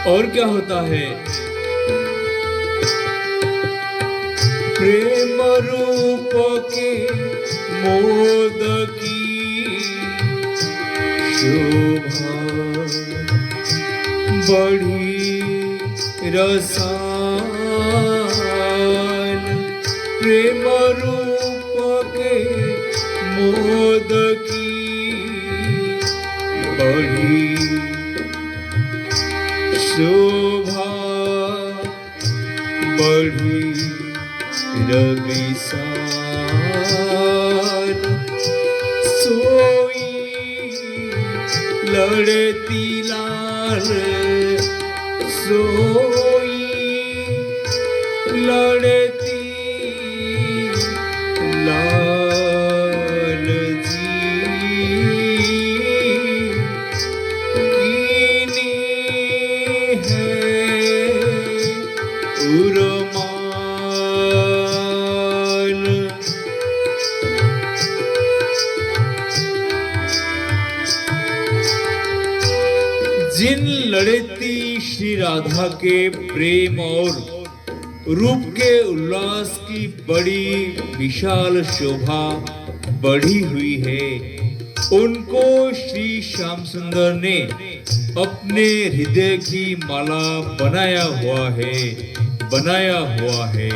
और क्या होता है? प्रेम रूप के मोदकी शोभा बड़ी रसाल। प्रेम रूप के मोदकी बड़ी शोभा बड़ी रविशाल। सोई लड़ती लाल, सोई लड़ती लाल जी कीनी है उर्माल। जिन लड़ती श्री राधा के प्रेम और रूप के उल्लास की बड़ी विशाल शोभा बढ़ी हुई है, उनको श्री श्याम सुंदर ने अपने हृदय की माला बनाया हुआ है।